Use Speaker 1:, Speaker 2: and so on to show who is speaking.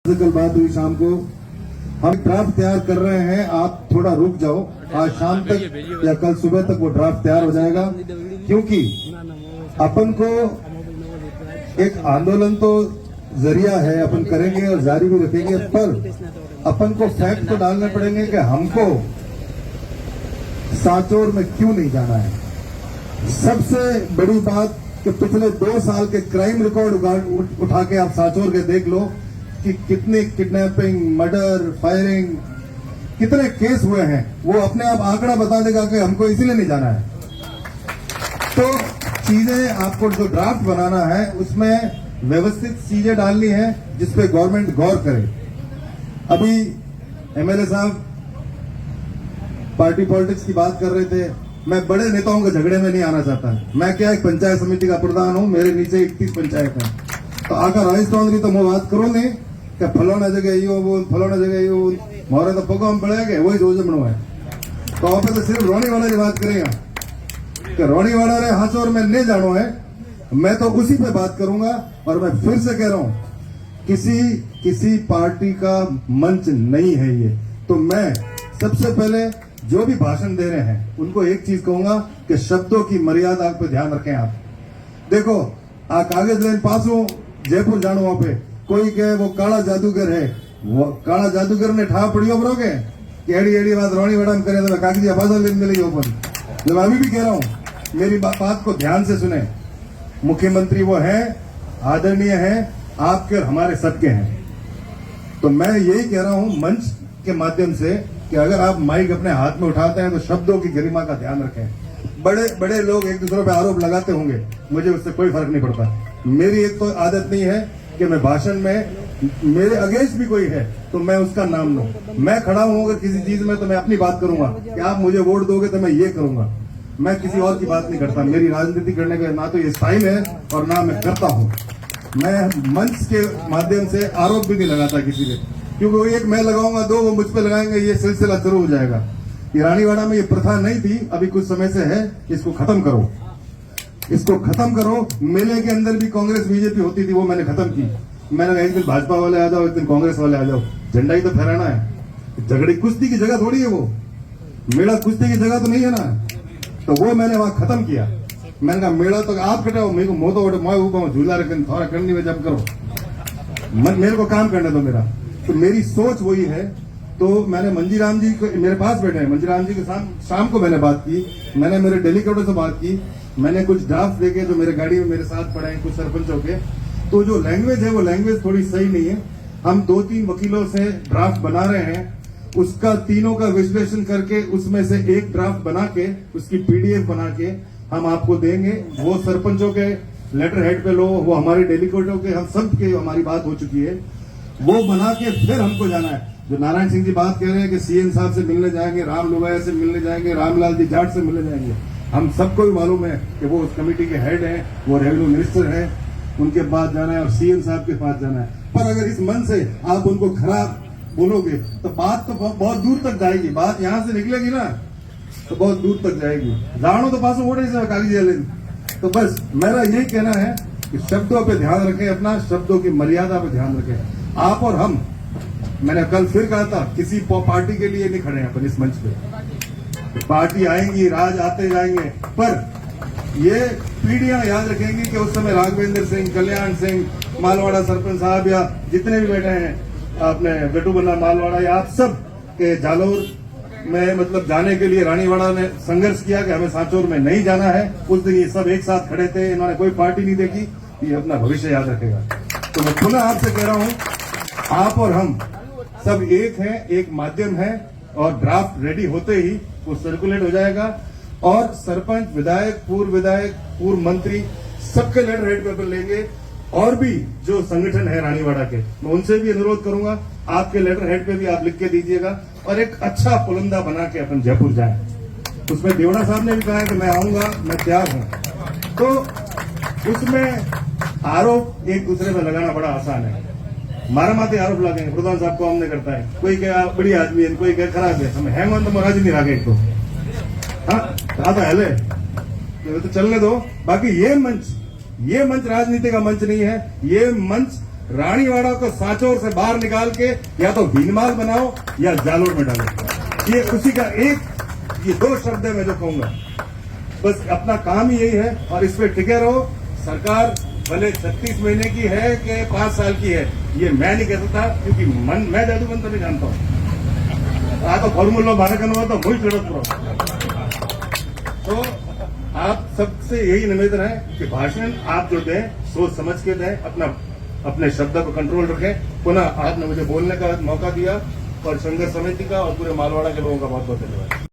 Speaker 1: कल बात हुई शाम को, हम ड्राफ्ट तैयार कर रहे हैं, आप थोड़ा रुक जाओ। आज शाम तक या कल सुबह तक वो ड्राफ्ट तैयार हो जाएगा, क्योंकि अपन को एक आंदोलन तो जरिया है, अपन करेंगे और जारी भी रखेंगे, पर अपन को फैक्ट तो डालने पड़ेंगे कि हमको सांचौर में क्यों नहीं जाना है। सबसे बड़ी बात कि पिछले 2 साल के क्राइम रिकॉर्ड उठा के आप सांचौर के देख लो कि कितने किडनैपिंग, मर्डर, फायरिंग, कितने केस हुए हैं। वो अपने आप आंकड़ा बता देगा कि हमको इसीलिए नहीं जाना है। तो चीजें आपको जो ड्राफ्ट बनाना है उसमें व्यवस्थित चीजें डालनी है जिसपे गवर्नमेंट गौर करे। अभी एमएलए साहब पार्टी पॉलिटिक्स की बात कर रहे थे। मैं बड़े नेताओं के झगड़े में नहीं आना चाहता। मैं क्या एक पंचायत समिति का प्रधान हूं, मेरे नीचे 31 पंचायत है। तो आकर राजस्थान की तो मैं बात करो नहीं कि फलाना जगह यो बोल, फलाना जगह यो बोल, मोरे तो पगो हम पड़े गए वही जो जमनो है। तो आप तो सिर्फ रोनीवाला की बात करेगा कि रोनीवाला रे हाचौर में नहीं जानो है। मैं तो उसी पे बात करूंगा। और मैं फिर से कह रहा हूं, किसी पार्टी का मंच नहीं है ये। तो मैं सबसे पहले जो भी भाषण दे रहे हैं उनको एक चीज कहूंगा कि शब्दों की मर्यादा पे ध्यान रखें। आप देखो, आ कागज लेन पासों जयपुर जानो, वहां पे कोई कहे वो काला जादूगर है, वो काला जादूगर ने ठा पड़ियो बरोगे कि एड़ी एड़ी बात रोनी वड़ा में करे तो कागजी आवाजा लेन मिलेगी ऊपर। जब अभी भी कह रहा हूं, मेरी बात को ध्यान से सुने। मुख्यमंत्री वो है, आदरणीय है, आपके और हमारे सबके हैं। तो मैं यही कह रहा हूं मंच के माध्यम से कि अगर आप माइक अपने हाथ में उठाते हैं तो शब्दों की गरिमा का ध्यान रखें। बड़े बड़े लोग एक दूसरे पे आरोप लगाते होंगे, मुझे उससे कोई फर्क नहीं पड़ता। मेरी एक तो आदत नहीं है कि मैं भाषण में मेरे अगेंस्ट भी कोई है तो मैं उसका नाम लूं। मैं खड़ा हूं अगर किसी चीज में तो मैं अपनी बात करूंगा कि आप मुझे वोट दोगे तो मैं ये करूंगा। मैं किसी और की बात नहीं करता। मेरी राजनीति करने का ना तो ये स्टाइल है और ना मैं करता हूं। मैं मंच के माध्यम से आरोप भी नहीं लगाता किसी पे, क्योंकि एक मैं लगाऊंगा, 2 वो मुझ पे लगाएंगे, ये सिलसिला शुरू हो जाएगा। ये रानीवाड़ा में ये प्रथा नहीं थी, अभी कुछ समय से है। इसको खत्म करो, इसको खत्म करो। मेले के अंदर भी कांग्रेस बीजेपी होती थी, वो मैंने खत्म की। मैंने कहा एक दिन भाजपा वाले आ जाओ, एक दिन कांग्रेस वाले आ जाओ, झंडा ही तो फहराना है। झगड़ी कुश्ती की जगह थोड़ी है वो, मेला कुश्ती की जगह तो नहीं है ना। तो वो मैंने वहां खत्म किया। मैंने कहा मेला तो आप कटाओ, मेरे को मोतो मैं ऊपर झूला रखन थोड़ा करनी में जब करो, मेरे को काम करने दो मेरा। तो मेरी सोच वही है। तो मैंने मंजीराम जी को मेरे पास बैठे हैं, मंजीराम जी के शाम को मैंने बात की, मैंने मेरे डेलीगेटों से बात की, मैंने कुछ ड्राफ्ट देखे जो मेरे गाड़ी में मेरे साथ पड़े हैं कुछ सरपंचों के। तो जो लैंग्वेज है वो लैंग्वेज थोड़ी सही नहीं है। हम 2-3 वकीलों से ड्राफ्ट बना रहे हैं, उसका तीनों का विश्लेषण करके उसमें से एक ड्राफ्ट बना के उसकी पीडीएफ बना के हम आपको देंगे। वो सरपंचों के लेटर हेड पे लो, वो हमारे डेलीगेटों के, हम सब के हमारी बात हो चुकी है। वो बना के फिर हमको जाना है। जो नारायण सिंह जी बात कह रहे हैं कि सीएम साहब से मिलने जाएंगे, राम लुवाया से मिलने जाएंगे, रामलाल जी जाट से मिलने जाएंगे, हम सबको भी मालूम है कि वो उस कमेटी के हेड हैं, वो रेवेन्यू मिनिस्टर हैं, उनके पास जाना है और सीएम साहब के पास जाना है। पर अगर इस मन से आप उनको खराब बोलोगे तो बात तो बहुत दूर तक जाएगी। बात यहां से निकलेगी ना तो बहुत दूर तक जाएगी। जानो तो पास वोटे से कागजी। तो बस मेरा यही कहना है कि शब्दों पे ध्यान रखें, अपना शब्दों की मर्यादा पे ध्यान रखें। आप और हम, मैंने कल फिर कहा था, किसी पार्टी के लिए नहीं खड़े हैं अपन इस मंच पे। पार्टी आएंगी, राज आते जाएंगे, पर ये पीढ़ियां याद रखेंगी कि उस समय राघवेंद्र सिंह, कल्याण सिंह, मालवाड़ा सरपंच साहब या जितने भी बैठे हैं, आपने गटू बन्ना मालवाड़ा, या आप सब के जालोर में मतलब जाने के लिए रानीवाड़ा ने संघर्ष किया कि हमें सांचौर में नहीं जाना है। उस दिन ये सब एक साथ खड़े थे, इन्होंने कोई पार्टी नहीं देखी। ये अपना भविष्य याद रखेगा। तो मैं पुनः आपसे कह रहा हूं, आप और हम सब एक हैं, एक माध्यम है, और ड्राफ्ट रेडी होते ही वो सर्कुलेट हो जाएगा और सरपंच, विधायक, पूर्व मंत्री सबके लेटर हेड पेपर लेंगे। और भी जो संगठन है रानीवाड़ा के, मैं उनसे भी अनुरोध करूंगा, आपके लेटर हेड पे भी आप लिख के दीजिएगा और एक अच्छा पुलंदा बना के अपन जयपुर जाएं। उसमें देवड़ा साहब ने भी कहा है कि मैं आऊंगा, मैं तैयार हूं। तो उसमें आरोप एक दूसरे पर लगाना बड़ा आसान है। मारा माते आरोप लगेंगे, प्रधान साहब को हमने करता है, कोई क्या बड़ी आदमी है, कोई क्या खराब है, हमें हेमंत महाराज नहीं रागे तो हाँ तो हेले तो चलने दो। बाकी ये मंच राजनीति का मंच नहीं है। ये मंच
Speaker 2: रानीवाड़ा को सांचौर से बाहर निकाल के या तो भीनमाल बनाओ या जालोर में डालो। ये उसी का ये 2 शब्द है मैं जो कहूंगा। बस अपना काम ही यही है और इस पे टिके रहो। सरकार भले 36 महीने की है कि 5 साल की है, ये मैं नहीं कह सकता, क्योंकि मैं जादूगन तो नहीं जानता हूं। आ तो फॉर्मूला मारे करना तो मुझे जरूरत पड़ा। तो आप सबसे यही निवेदन है कि भाषण आप जो दें सोच समझ के दें, अपने शब्द को कंट्रोल रखें। पुनः आपने मुझे बोलने का मौका दिया और संघर्ष समिति का और पूरे मालवाड़ा के लोगों का बहुत बहुत धन्यवाद।